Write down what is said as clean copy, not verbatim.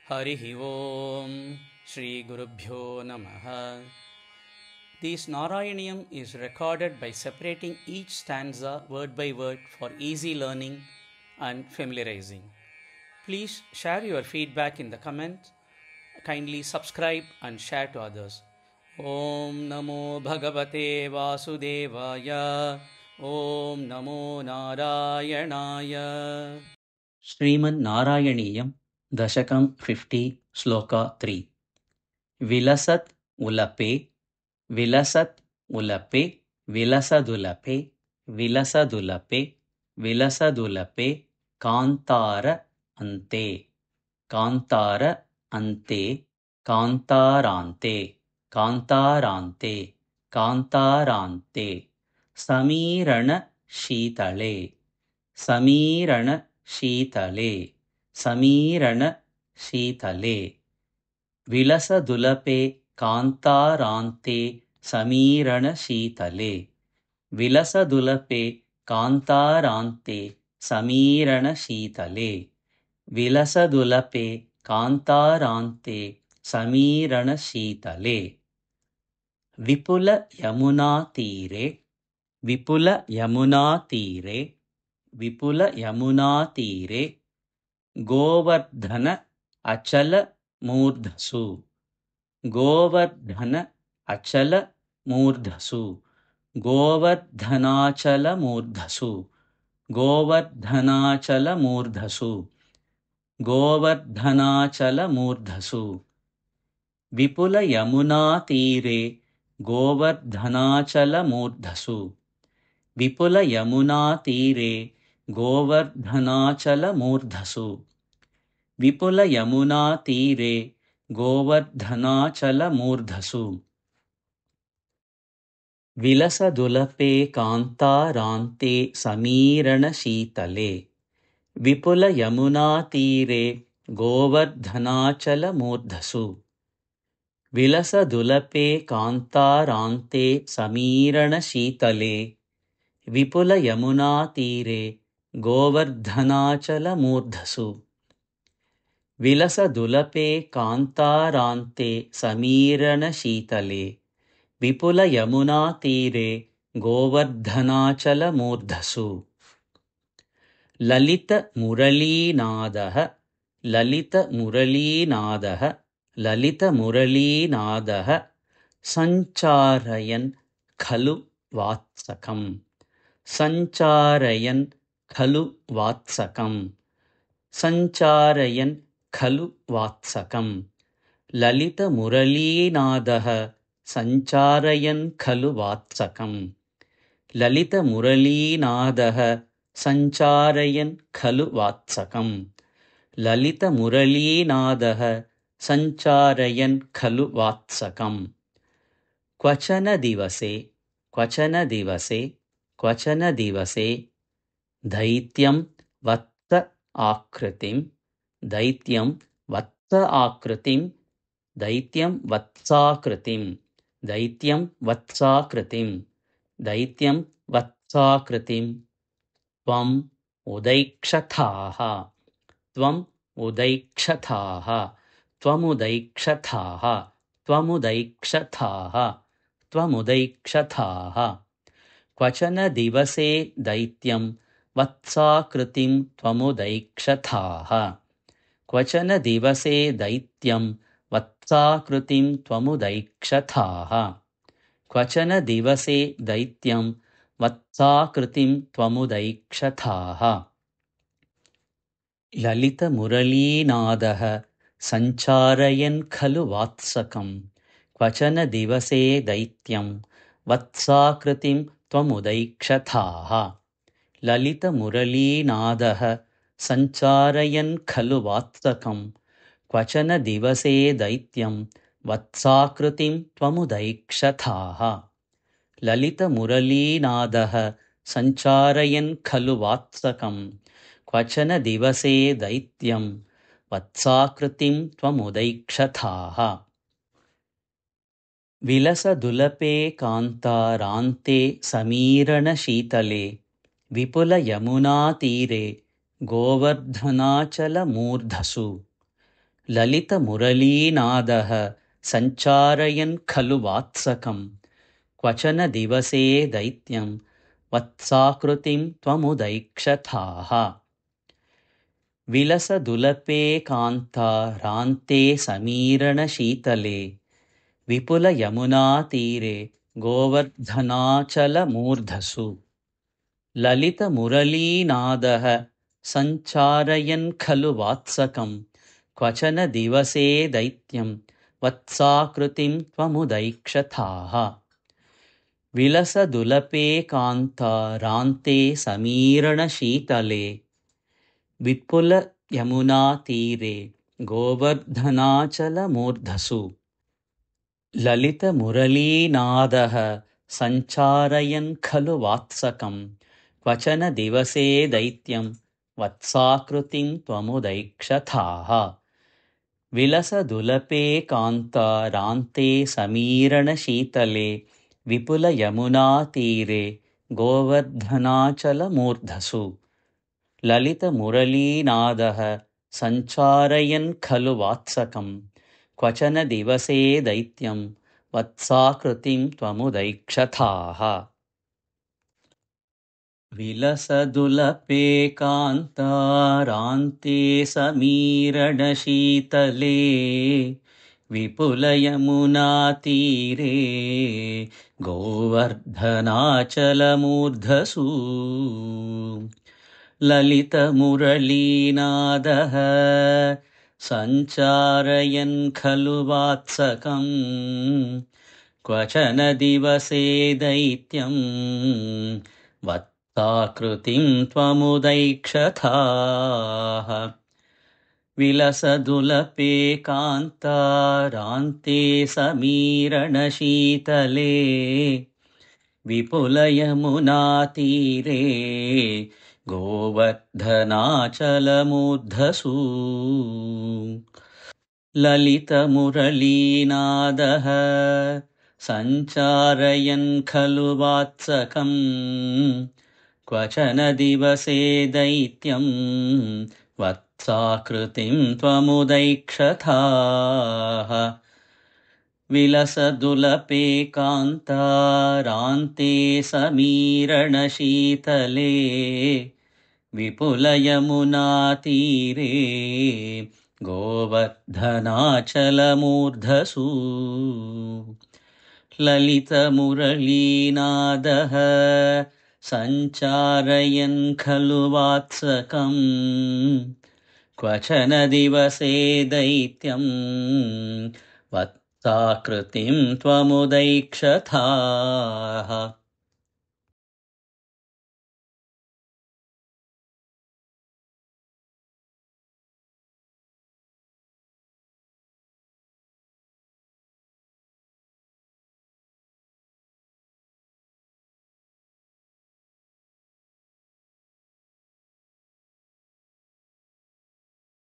Harihi Om Shri Gurubhyo Namaha. This Narayaniyam is recorded by separating each stanza word by word for easy learning and familiarizing. Please share your feedback in the comments. Kindly subscribe and share to others. Om Namo Bhagavate Vasudevaya. Om Namo Narayanaya. Srimad Narayaniyam Dashakam 50 Sloka 3. Vilasat Ulape Vilasat Ulape Vilasadulape Vilasadulape Vilasadulape Kantara Ante Kantara Ante Kantarante Kantarante Kantarante Samirana Shitale Samirana Shitale Samirana Shitale ವಿಲಸದುಲಪೆ ಕಾಂತಾರಾಂತೆ ಸಮೀರಣ ಶೀತಲೆ ವಿಲಸದುಲಪೆ ಕಾಂತಾರಾಂತೆ ಸಮೀರಣ ಶೀತಲೆ ವಿಲಸದುಲಪೆ ಕಾಂತಾರಾಂತೆ ಸಮೀರಣ ಶೀತಲೆ ವಿಪುಲ ಯಮುನಾ ತೀರೆ ವಿಪುಲ ಯಮುನಾ ತೀರೆ ವಿಪುಲ ಯಮುನಾ ತೀರೆ ಗೋವರ್ಧನ ಅಚಲ ಮೂರ್ಧಸು ಗೋವರ್ಧನ ಅಚಲ ಮೂರ್ಧಸು ಗೋವರ್ಧನಾಚಲ ಮೂರ್ಧಸು ಗೋವರ್ಧನಾಚಲ ಮೂರ್ಧಸು ಗೋವರ್ಧನಾಚಲ ಮೂರ್ಧಸು ವಿಪುಲ ಯಮುನಾ ತೀರೆ ಗೋವರ್ಧನಾಚಲ ಮೂರ್ಧಸು ವಿಪುಲ ಯಮುನಾ ತೀರೆ ಗೋವರ್ಧನಾಚಲ ಮೂರ್ಧಸು ವಿಪುಲ ಯಮುನಾ ತೀರೆ ಗೋವರ್ಧನಾಚಲ ಮೂರ್ಧಸು ವಿಲಸದುಲಪೆ ಕಾಂತಾರಾಂತೆ ಸಮೀರಣ ಶೀತಲೆ ವಿಪುಲ ಯಮುನಾ ತೀರೆ ಗೋವರ್ಧನಾಚಲ ಮೂರ್ಧಸು ವಿಲಸದುಲಪೆ ಕಾಂತಾರಾಂತೆ ಸಮೀರಣ ಶೀತಲೆ ವಿಪುಲ ಯಮುನಾ ತೀರೆ ಗೋವರ್ಧನಾಚಲ ಮೂರ್ಧಸು ವಿಲಸದುಲಪೆ ಕಾಂತಾರಾಂತೆ ಸಮೀರಣ ಶೀತಲೆ ವಿಪುಲ ಯಮುನಾ ತೀರೆ ಗೋವರ್ಧನಾಚಲ ಮೂರ್ಧಸು ಲಲಿತ ಮುರಳೀನಾದಃ ಲಲಿತ ಮುರಳೀನಾದಃ ಲಲಿತ ಮುರಳೀನಾದಃ ಸಂಚಾರಯನ್ ಖಲು ವಾತ್ಸಕಂ ಸಂಚಾರಯನ್ ಖಲು ವಾತ್ಸಕಂ ಸಂಚಾರಯನ್ ಖಲು ವಾತ್ಸಕಂ ಲಲಿತ ಮುರಳೀನಾದಃ ಸಂಚಾರಯನ್ ಖಲು ವಾತ್ಸಕಂ ಲಲಿತ ಮುರಳೀನಾದಃ ಸಂಚಾರಯನ್ ಖಲು ವಾತ್ಸಕಂ ಲಲಿತ ಮುರಳೀನಾದಃ ಸಂಚಾರಯನ್ ಖಲು ವಾತ್ಸಕಂ ಕ್ವಚನ ದಿವಸೆ ಕ್ವಚನ ದಿವಸೆ ಕ್ವಚನ ದಿವಸೆ ದೈತ್ಯಂ ವತ್ಸ ಆಕೃತಿಂ ದೈತ್ಯಂ ವತ್ಸ ಆಕೃತಿಂ ದೈತ್ಯಂ ವತ್ಸಾಕೃತಿಂ ದೈತ್ಯಂ ವತ್ಸಾಕೃತಿಂ ದೈತ್ಯಂ ವತ್ಸಾಕೃತಿಂ ತ್ವಂ ಉದೈಕ್ಷಥಾಃ ತ್ವಂ ಉದೈಕ್ಷಥಾಃ ತ್ವಮುದೈಕ್ಷಥಾಃ ತ್ವಮುದೈಕ್ಷಥಾಃ ತ್ವಮುದೈಕ್ಷಥಾಃ ಕ್ವಚನ ದಿವಸೆ ದೈತ್ಯಂ ವತ್ಸಾಕೃತಿಂ ತ್ವಮುದೈಕ್ಷಥಾಃ ಕ್ವಚನ ದಿವಸೆ ದೈತ್ಯಂ ವತ್ಸಾಕೃತಿಂ ತ್ವಮುದೈಕ್ಷಥಾಃ ಕ್ವಚನ ದಿವಸೆ ದೈತ್ಯಂ ವತ್ಸಾಕೃತಿಂ ತ್ವಮುದೈಕ್ಷಥಾಃ ಲಲಿತ ಮುರಳೀನಾದಃ ಸಂಚಾರಯನ್ ಖಲು ವಾತ್ಸಕಂ ಕ್ವಚನ ದಿವಸೆ ದೈತ್ಯಂ ವತ್ಸಾಕೃತಿಂ ತ್ವಮುದೈಕ್ಷಥಾಃ ಲಲಿತ ಮುರಳೀನಾದಃ ಸಂಚಾರಯನ್ ಖಲು ವಾತ್ಸಕಂ ಕ್ವಚನ ದಿವಸೆ ದೈತ್ಯಂ ವತ್ಸಾಕೃತಿಂ ತ್ವಮುದೈಕ್ಷಥಾಃ ಲಲಿತ ಮುರಳೀನಾದಃ ಸಂಚಾರಯನ್ ಖಲು ವಾತ್ಸಕಂ ಕ್ವಚನ ದಿವಸೆ ದೈತ್ಯಂ ವತ್ಸಾಕೃತಿಂ ತ್ವಮುದೈಕ್ಷಥಾಃ ವಿಲಸದುಲಪೆ ಕಾಂತಾರಾಂತೆ ಸಮೀರಣ ಶೀತಲೆ ವಿಪುಲ ಯಮುನಾ ತೀರೆ ಗೋವರ್ಧನಾಚಲ ಮೂರ್ಧಸು ललितमुरलीनादः सञ्चारयन् खलु वात्सकं क्वचन दिवसे दैत्यं वत्साकृतिं त्वमुदैक्षथाः विलसदुलपे कान्तारान्ते समीरणशीतले विपुलयमुनातीरे गोवर्धनाचलमूर्धसु ललितमुरलीनादः सञ्चारयन् खलु वात्सकं क्वचन दिवसे दैत्यं वत्साकृतिं त्वमुदैक्षथाः विलसदुलपे कान्तारान्ते समीरणशीतले विपुलयमुनातीरे गोवर्धनाचलमूर्धसु ललितमुरलीनादः सञ्चारयन् खलु वात्सकं क्वचन दिवसे दैत्यं वत्साकृतिं त्वमुदैक्षथाः विलसदुलपे कान्तारान्ते समीरणशीतले विपुलयमुनातीरे गोवर्धनाचलमूर्धसु ललितमुरलीनादः सञ्चारयन् खलु वात्सकं क्वचन दिवसे दैत्यं वत्साकृतिं त्वमुदैक्षथाः विलसदुलपे कान्तारान्ते समीरणशीतले विपुलयमुनातीरे गोवर्धनाचलमूर्धसु ललितमुरलीनादः सञ्चारयन् खलु वात्सकं क्वचन दिवसे दैत्यं वत्साकृतिं त्वमुदैक्षथाः विलसदुलपे कान्तारान्ते समीरणशीतले विपुलयमुनातीरे गोवर्धनाचलमूर्धसु ललितमुरलीनादः सञ्चारयन् खलु वात्सकं क्वचन दिवसे दैत्यं वत्साकृतिं त्वमुदैक्षथाः विलसदुलपे कान्तारान्ते समीरणशीतले विपुलयमुनातीरे गोवर्धनाचलमूर्धसु ललितमुरलीनादः सञ्चारयन् खलु वात्सकं क्वचन दिवसे दैत्यं वत्साकृतिं त्वमुदैक्षथाः